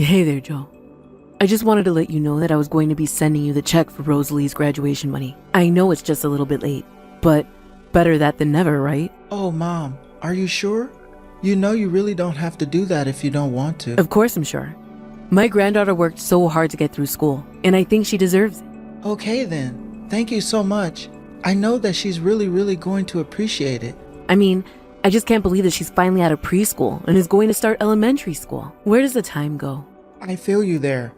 Hey there, Joe. I just wanted to let you know that I was going to be sending you the check for Rosalie's graduation money. I know it's just a little bit late, but better that than never, right? Oh, Mom, are you sure? You know you really don't have to do that if you don't want to. Of course I'm sure. My granddaughter worked so hard to get through school, and I think she deserves it. Okay then. Thank you so much. I know that she's really going to appreciate it. I mean, I just can't believe that she's finally out of preschool and is going to start elementary school. Where does the time go? I feel you there.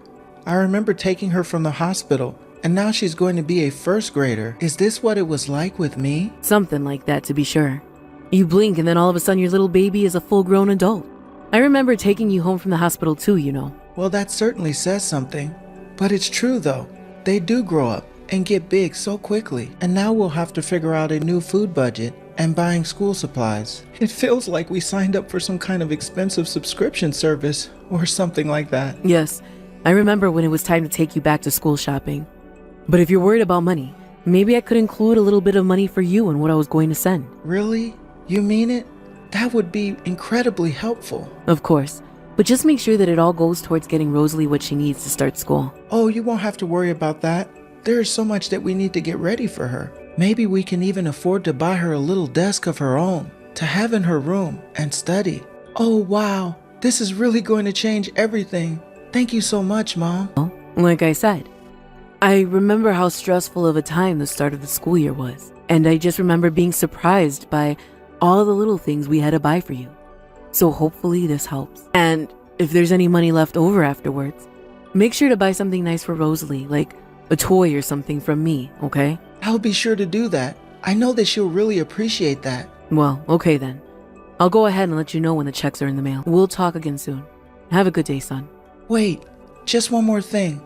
I remember taking her from the hospital, and now she's going to be a first grader. Is this what it was like with me? Something like that, to be sure. You blink and then all of a sudden your little baby is a full-grown adult. I remember taking you home from the hospital too, you know. Well, that certainly says something. But it's true though. They do grow up and get big so quickly. And now we'll have to figure out a new food budget and buying school supplies. It feels like we signed up for some kind of expensive subscription service or something like that. Yes, I remember when it was time to take you back to school shopping. But if you're worried about money, maybe I could include a little bit of money for you in what I was going to send. Really? You mean it? That would be incredibly helpful. Of course, but just make sure that it all goes towards getting Rosalie what she needs to start school. Oh, you won't have to worry about that. There is so much that we need to get ready for her. Maybe we can even afford to buy her a little desk of her own to have in her room and study. Oh, wow. This is really going to change everything. Thank you so much, Mom. Well, like I said, I remember how stressful of a time the start of the school year was. And I just remember being surprised by all the little things we had to buy for you. So hopefully this helps. And if there's any money left over afterwards, make sure to buy something nice for Rosalie, like a toy or something from me, okay? I'll be sure to do that. I know that she'll really appreciate that. Well, okay then. I'll go ahead and let you know when the checks are in the mail. We'll talk again soon. Have a good day, son. Wait, just one more thing.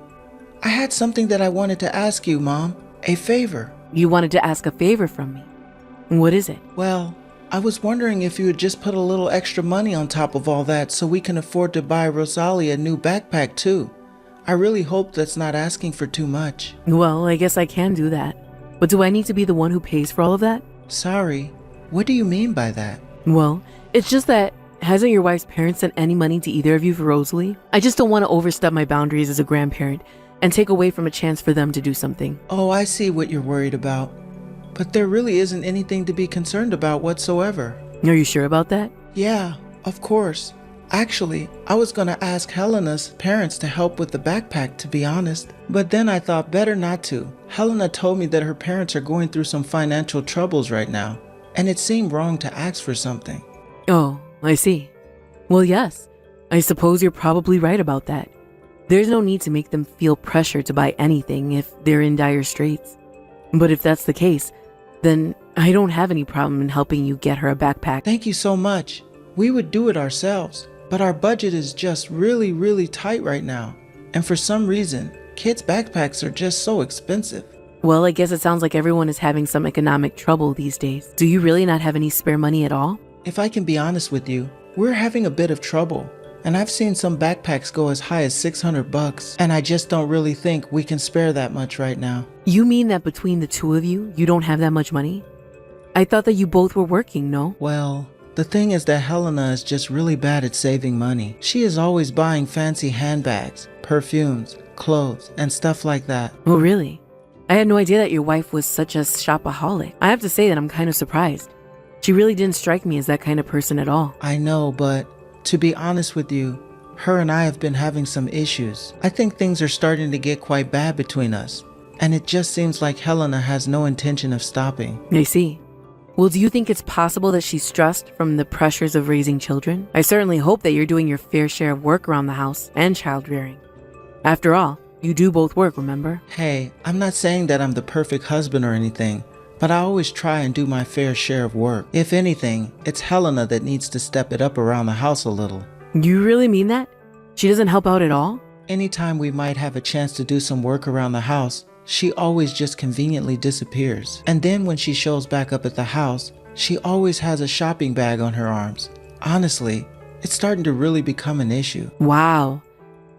I had something that I wanted to ask you, Mom. A favor. You wanted to ask a favor from me. What is it? Well, I was wondering if you would just put a little extra money on top of all that so we can afford to buy Rosalie a new backpack too. I really hope that's not asking for too much. Well, I guess I can do that. But do I need to be the one who pays for all of that? Sorry, what do you mean by that? Well, it's just that, hasn't your wife's parents sent any money to either of you for Rosalie? I just don't want to overstep my boundaries as a grandparent and take away from a chance for them to do something. Oh, I see what you're worried about. But there really isn't anything to be concerned about whatsoever. Are you sure about that? Yeah, of course. Actually, I was going to ask Helena's parents to help with the backpack, to be honest. But then I thought better not to. Helena told me that her parents are going through some financial troubles right now, and it seemed wrong to ask for something. Oh, I see. Well, yes. I suppose you're probably right about that. There's no need to make them feel pressure to buy anything if they're in dire straits. But if that's the case, then I don't have any problem in helping you get her a backpack. Thank you so much. We would do it ourselves, but our budget is just really tight right now. And for some reason, kids' backpacks are just so expensive. Well, I guess it sounds like everyone is having some economic trouble these days. Do you really not have any spare money at all? If I can be honest with you, we're having a bit of trouble. And I've seen some backpacks go as high as $600, and I just don't really think we can spare that much right now. You mean that between the two of you, you don't have that much money? I thought that you both were working, no? Well, the thing is that Helena is just really bad at saving money. She is always buying fancy handbags, perfumes, clothes, and stuff like that. Oh, really? I had no idea that your wife was such a shopaholic. I have to say that I'm kind of surprised. She really didn't strike me as that kind of person at all. I know, but to be honest with you, her and I have been having some issues. I think things are starting to get quite bad between us, and it just seems like Helena has no intention of stopping. I see. Well, do you think it's possible that she's stressed from the pressures of raising children? I certainly hope that you're doing your fair share of work around the house and child rearing. After all, you do both work, remember? Hey, I'm not saying that I'm the perfect husband or anything, but I always try and do my fair share of work. If anything, it's Helena that needs to step it up around the house a little. You really mean that? She doesn't help out at all? Anytime we might have a chance to do some work around the house, she always just conveniently disappears. And then when she shows back up at the house, she always has a shopping bag on her arms. Honestly, it's starting to really become an issue. Wow.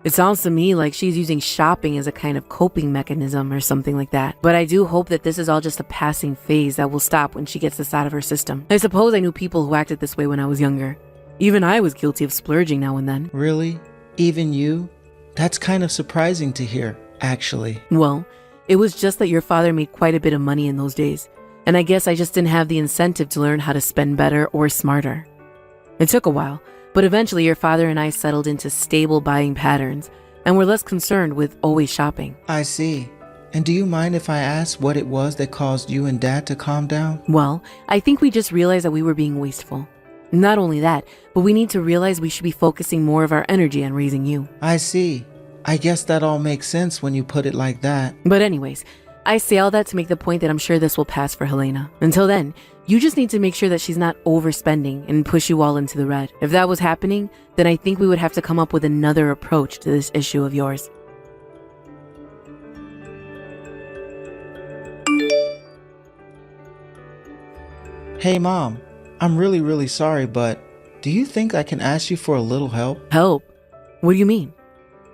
It sounds to me like she's using shopping as a kind of coping mechanism or something like that. But I do hope that this is all just a passing phase that will stop when she gets this out of her system. I suppose I knew people who acted this way when I was younger. Even I was guilty of splurging now and then. Really? Even you? That's kind of surprising to hear, actually. Well, it was just that your father made quite a bit of money in those days, and I guess I just didn't have the incentive to learn how to spend better or smarter. It took a while, but eventually your father and I settled into stable buying patterns, and were less concerned with always shopping. I see. And do you mind if I ask what it was that caused you and Dad to calm down? Well, I think we just realized that we were being wasteful. Not only that, but we need to realize we should be focusing more of our energy on raising you. I see. I guess that all makes sense when you put it like that. But anyways, I say all that to make the point that I'm sure this will pass for Helena. Until then, you just need to make sure that she's not overspending and push you all into the red. If that was happening, then I think we would have to come up with another approach to this issue of yours. Hey Mom, I'm really sorry, but do you think I can ask you for a little help? Help? What do you mean?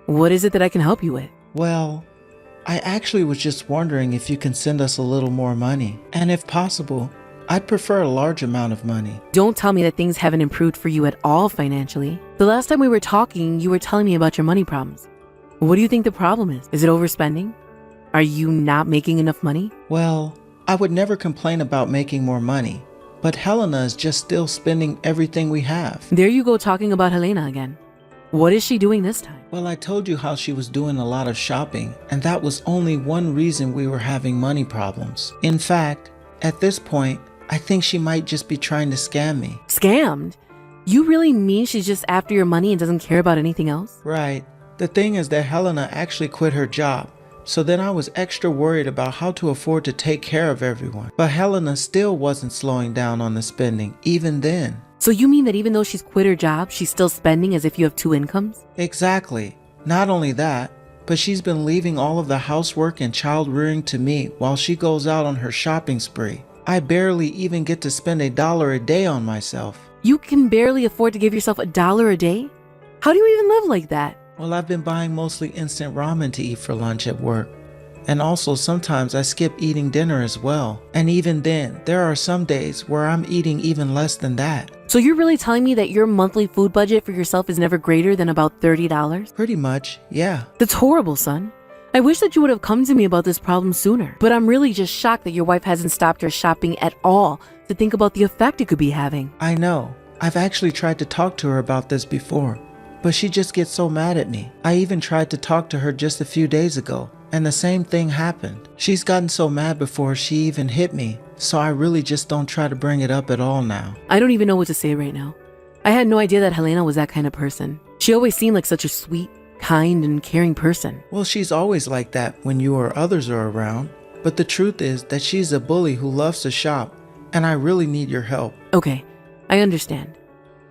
What is it that I can help you with? Well, I actually was just wondering if you can send us a little more money. And if possible, I'd prefer a large amount of money. Don't tell me that things haven't improved for you at all financially. The last time we were talking, you were telling me about your money problems. What do you think the problem is? Is it overspending? Are you not making enough money? Well, I would never complain about making more money, but Helena is just still spending everything we have. There you go talking about Helena again. What is she doing this time? Well, I told you how she was doing a lot of shopping, and that was only one reason we were having money problems. In fact, at this point, I think she might just be trying to scam me. Scammed? You really mean she's just after your money and doesn't care about anything else? Right. The thing is that Helena actually quit her job, so then I was extra worried about how to afford to take care of everyone. But Helena still wasn't slowing down on the spending, even then. So you mean that even though she's quit her job, she's still spending as if you have two incomes? Exactly. Not only that, but she's been leaving all of the housework and child rearing to me while she goes out on her shopping spree. I barely even get to spend $1 a day on myself. You can barely afford to give yourself $1 a day? How do you even live like that? Well, I've been buying mostly instant ramen to eat for lunch at work. And also sometimes I skip eating dinner as well. And even then, there are some days where I'm eating even less than that. So you're really telling me that your monthly food budget for yourself is never greater than about $30? Pretty much, yeah. That's horrible, son. I wish that you would have come to me about this problem sooner. But I'm really just shocked that your wife hasn't stopped her shopping at all to think about the effect it could be having. I know. I've actually tried to talk to her about this before, but she just gets so mad at me. I even tried to talk to her just a few days ago, and the same thing happened. She's gotten so mad before she even hit me, so I really just don't try to bring it up at all now. I don't even know what to say right now. I had no idea that Helena was that kind of person. She always seemed like such a sweet, kind, and caring person. Well, she's always like that when you or others are around, but the truth is that she's a bully who loves to shop, and I really need your help. Okay, I understand.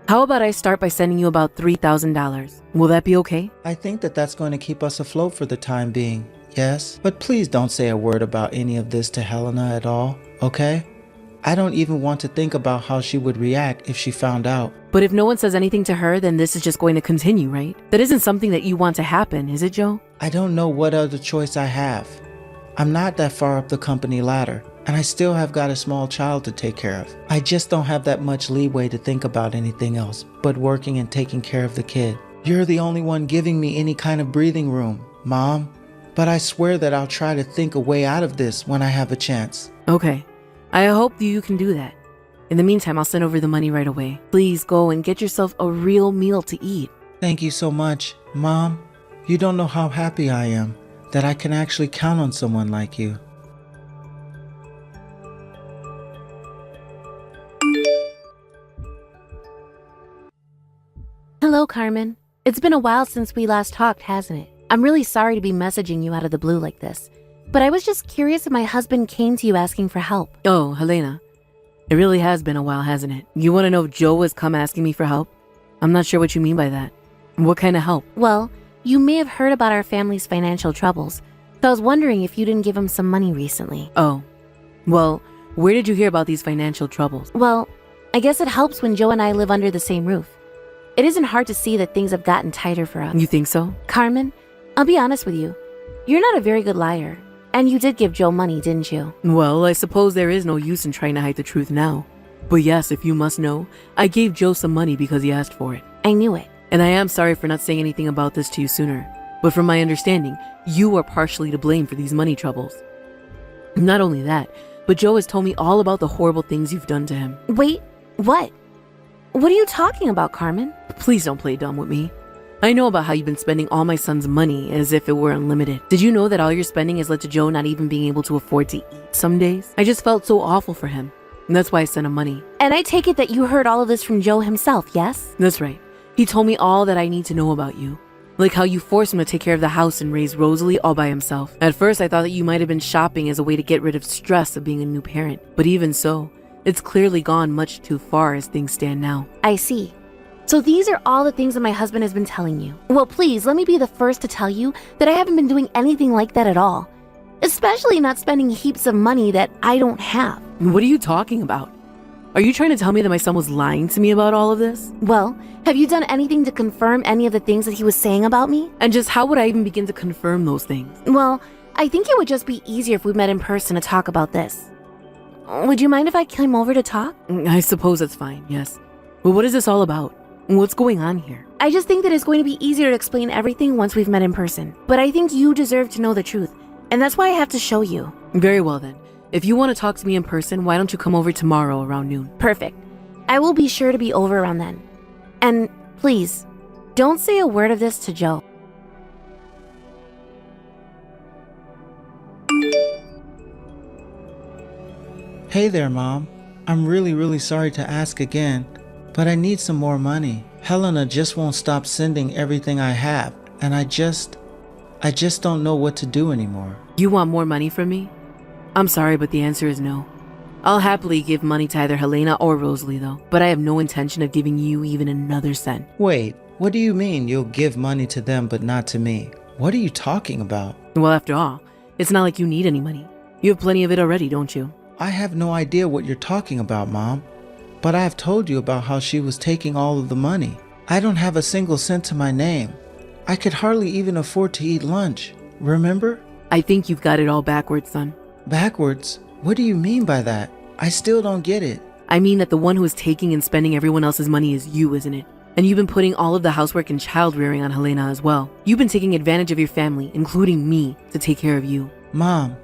How about I start by sending you about $3,000? Will that be okay? I think that that's going to keep us afloat for the time being, yes? But please don't say a word about any of this to Helena at all, okay? I don't even want to think about how she would react if she found out. But if no one says anything to her, then this is just going to continue, right? That isn't something that you want to happen, is it, Joe? I don't know what other choice I have. I'm not that far up the company ladder, and I still have got a small child to take care of. I just don't have that much leeway to think about anything else but working and taking care of the kid. You're the only one giving me any kind of breathing room, Mom. But I swear that I'll try to think a way out of this when I have a chance. Okay. I hope you can do that. In the meantime, I'll send over the money right away. Please go and get yourself a real meal to eat. Thank you so much, Mom. You don't know how happy I am that I can actually count on someone like you. Hello, Carmen. It's been a while since we last talked, hasn't it? I'm really sorry to be messaging you out of the blue like this, but I was just curious if my husband came to you asking for help. Oh, Helena. It really has been a while, hasn't it? You want to know if Joe has come asking me for help? I'm not sure what you mean by that. What kind of help? Well, you may have heard about our family's financial troubles, so I was wondering if you didn't give him some money recently. Oh. Well, where did you hear about these financial troubles? Well, I guess it helps when Joe and I live under the same roof. It isn't hard to see that things have gotten tighter for us. You think so? Carmen, I'll be honest with you. You're not a very good liar. And you did give Joe money, didn't you? Well, I suppose there is no use in trying to hide the truth now. But yes, if you must know, I gave Joe some money because he asked for it. I knew it. And I am sorry for not saying anything about this to you sooner. But from my understanding, you are partially to blame for these money troubles. Not only that, but Joe has told me all about the horrible things you've done to him. Wait, what? What are you talking about, Carmen? Please don't play dumb with me. I know about how you've been spending all my son's money as if it were unlimited. Did you know that all your spending has led to Joe not even being able to afford to eat some days? I just felt so awful for him. And that's why I sent him money. And I take it that you heard all of this from Joe himself, yes? That's right. He told me all that I need to know about you. Like how you forced him to take care of the house and raise Rosalie all by himself. At first, I thought that you might have been shopping as a way to get rid of stress of being a new parent. But even so, it's clearly gone much too far as things stand now. I see. So these are all the things that my husband has been telling you. Well, please, let me be the first to tell you that I haven't been doing anything like that at all. Especially not spending heaps of money that I don't have. What are you talking about? Are you trying to tell me that my son was lying to me about all of this? Well, have you done anything to confirm any of the things that he was saying about me? And just how would I even begin to confirm those things? Well, I think it would just be easier if we met in person to talk about this. Would you mind if I came over to talk? I suppose that's fine, yes. But what is this all about? What's going on here? I just think that it's going to be easier to explain everything once we've met in person. But I think you deserve to know the truth, and that's why I have to show you. Very well then. If you want to talk to me in person, why don't you come over tomorrow around noon? Perfect. I will be sure to be over around then. And please, don't say a word of this to Joe. Hey there, Mom. I'm really sorry to ask again, but I need some more money. Helena just won't stop sending everything I have, and I just don't know what to do anymore. You want more money from me? I'm sorry, but the answer is no. I'll happily give money to either Helena or Rosalie though, but I have no intention of giving you even another cent. Wait, what do you mean you'll give money to them but not to me? What are you talking about? Well, after all, it's not like you need any money. You have plenty of it already, don't you? I have no idea what you're talking about, Mom. But I have told you about how she was taking all of the money. I don't have a single cent to my name. I could hardly even afford to eat lunch. Remember? I think you've got it all backwards, son. Backwards? What do you mean by that? I still don't get it. I mean that the one who is taking and spending everyone else's money is you, isn't it? And you've been putting all of the housework and child rearing on Helena as well. You've been taking advantage of your family, including me, to take care of you. Mom,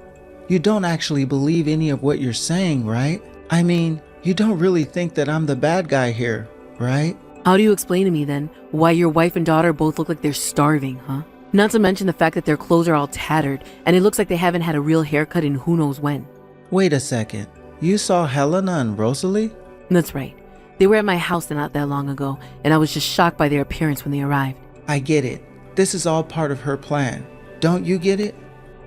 you don't actually believe any of what you're saying, right? I mean, you don't really think that I'm the bad guy here, right? How do you explain to me then why your wife and daughter both look like they're starving, huh? Not to mention the fact that their clothes are all tattered and it looks like they haven't had a real haircut in who knows when. Wait a second. You saw Helena and Rosalie? That's right. They were at my house not that long ago, and I was just shocked by their appearance when they arrived. I get it. This is all part of her plan. Don't you get it?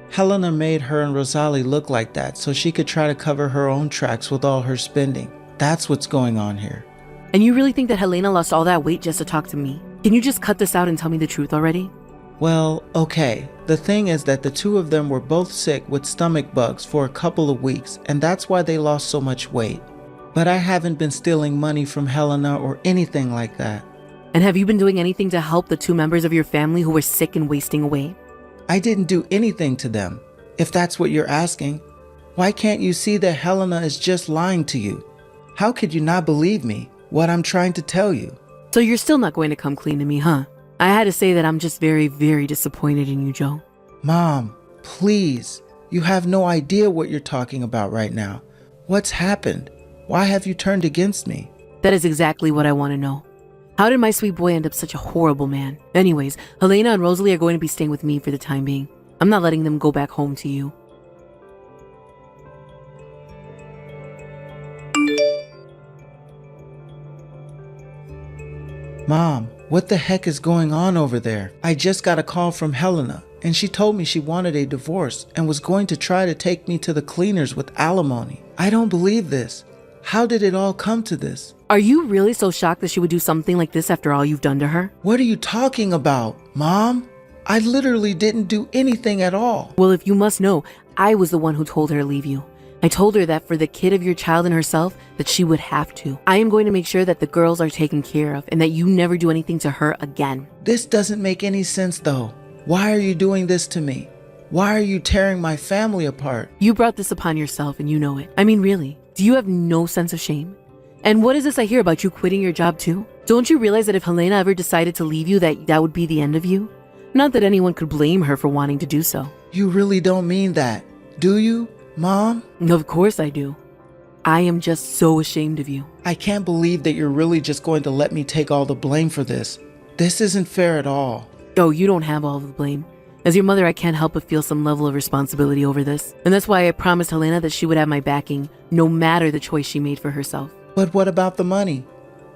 Helena made her and Rosalie look like that so she could try to cover her own tracks with all her spending. That's what's going on here. And you really think that Helena lost all that weight just to talk to me? Can you just cut this out and tell me the truth already? Well, okay. The thing is that the two of them were both sick with stomach bugs for a couple of weeks, and that's why they lost so much weight. But I haven't been stealing money from Helena or anything like that. And have you been doing anything to help the two members of your family who were sick and wasting away? I didn't do anything to them, if that's what you're asking. Why can't you see that Helena is just lying to you? How could you not believe me, what I'm trying to tell you? So you're still not going to come clean to me, huh? I had to say that I'm just very disappointed in you, Joe. Mom, please. You have no idea what you're talking about right now. What's happened? Why have you turned against me? That is exactly what I want to know. How did my sweet boy end up such a horrible man? Anyways, Helena and Rosalie are going to be staying with me for the time being. I'm not letting them go back home to you. Mom, what the heck is going on over there? I just got a call from Helena, and she told me she wanted a divorce and was going to try to take me to the cleaners with alimony. I don't believe this. How did it all come to this? Are you really so shocked that she would do something like this after all you've done to her? What are you talking about, Mom? I literally didn't do anything at all. Well, if you must know, I was the one who told her to leave you. I told her that for the kid of your child and herself, that she would have to. I am going to make sure that the girls are taken care of and that you never do anything to her again. This doesn't make any sense though. Why are you doing this to me? Why are you tearing my family apart? You brought this upon yourself and you know it. I mean, really, do you have no sense of shame? And what is this I hear about you quitting your job too? Don't you realize that if Helena ever decided to leave you, that would be the end of you? Not that anyone could blame her for wanting to do so. You really don't mean that, do you, Mom? Of course I do. I am just so ashamed of you. I can't believe that you're really just going to let me take all the blame for this. This isn't fair at all. Oh, you don't have all of the blame. As your mother, I can't help but feel some level of responsibility over this. And that's why I promised Helena that she would have my backing, no matter the choice she made for herself. But what about the money?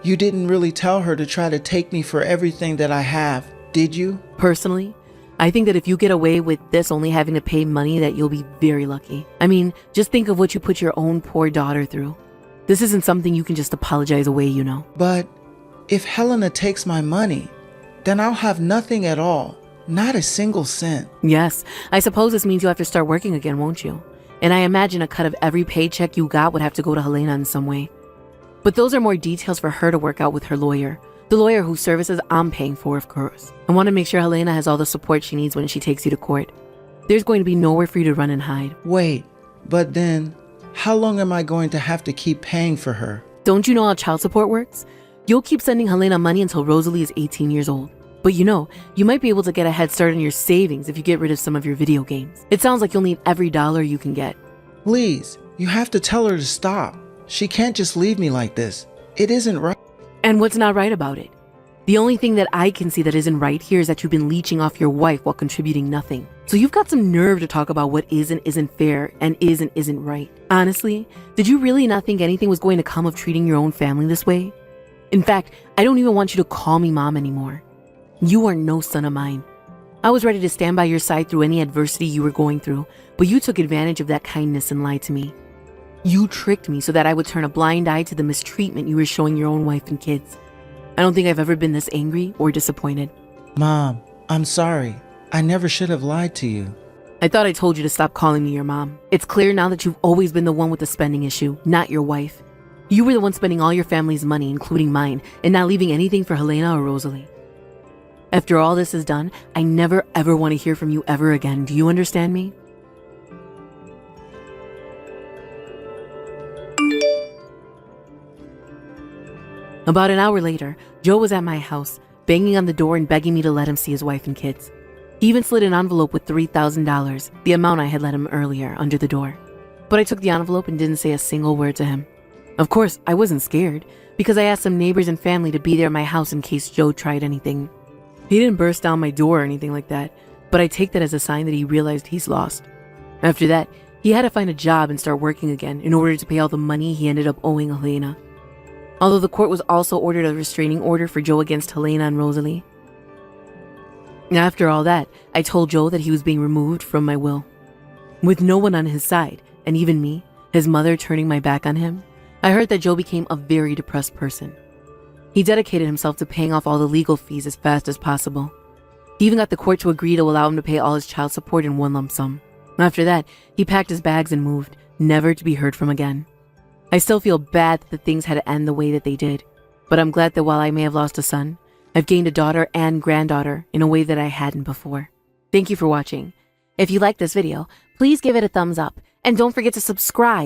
You didn't really tell her to try to take me for everything that I have, did you? Personally, I think that if you get away with this only having to pay money, that you'll be very lucky. I mean, just think of what you put your own poor daughter through. This isn't something you can just apologize away, you know. But if Helena takes my money, then I'll have nothing at all. Not a single cent. Yes, I suppose this means you'll have to start working again, won't you? And I imagine a cut of every paycheck you got would have to go to Helena in some way. But those are more details for her to work out with her lawyer. The lawyer whose services I'm paying for, of course. I want to make sure Helena has all the support she needs when she takes you to court. There's going to be nowhere for you to run and hide. Wait, but then, how long am I going to have to keep paying for her? Don't you know how child support works? You'll keep sending Helena money until Rosalie is 18 years old. But you know, you might be able to get a head start on your savings if you get rid of some of your video games. It sounds like you'll need every dollar you can get. Please, you have to tell her to stop. She can't just leave me like this. It isn't right. And what's not right about it? The only thing that I can see that isn't right here is that you've been leeching off your wife while contributing nothing. So you've got some nerve to talk about what is and isn't fair and isn't right. Honestly, did you really not think anything was going to come of treating your own family this way? In fact, I don't even want you to call me mom anymore. You are no son of mine. I was ready to stand by your side through any adversity you were going through, but you took advantage of that kindness and lied to me. You tricked me so that I would turn a blind eye to the mistreatment you were showing your own wife and kids. I don't think I've ever been this angry or disappointed. Mom, I'm sorry. I never should have lied to you. I thought I told you to stop calling me your mom. It's clear now that you've always been the one with the spending issue, not your wife. You were the one spending all your family's money, including mine, and not leaving anything for Helena or Rosalie. After all this is done, I never ever want to hear from you ever again. Do you understand me? About an hour later, Joe was at my house, banging on the door and begging me to let him see his wife and kids. He even slid an envelope with $3,000, the amount I had let him earlier, under the door. But I took the envelope and didn't say a single word to him. Of course, I wasn't scared, because I asked some neighbors and family to be there at my house in case Joe tried anything. He didn't burst down my door or anything like that, but I take that as a sign that he realized he's lost. After that, he had to find a job and start working again in order to pay all the money he ended up owing Helena. Although the court was also ordered a restraining order for Joe against Helena and Rosalie. After all that, I told Joe that he was being removed from my will. With no one on his side, and even me, his mother, turning my back on him, I heard that Joe became a very depressed person. He dedicated himself to paying off all the legal fees as fast as possible. He even got the court to agree to allow him to pay all his child support in one lump sum. After that, he packed his bags and moved, never to be heard from again. I still feel bad that the things had to end the way that they did, but I'm glad that while I may have lost a son, I've gained a daughter and granddaughter in a way that I hadn't before. Thank you for watching. If you liked this video, please give it a thumbs up and don't forget to subscribe.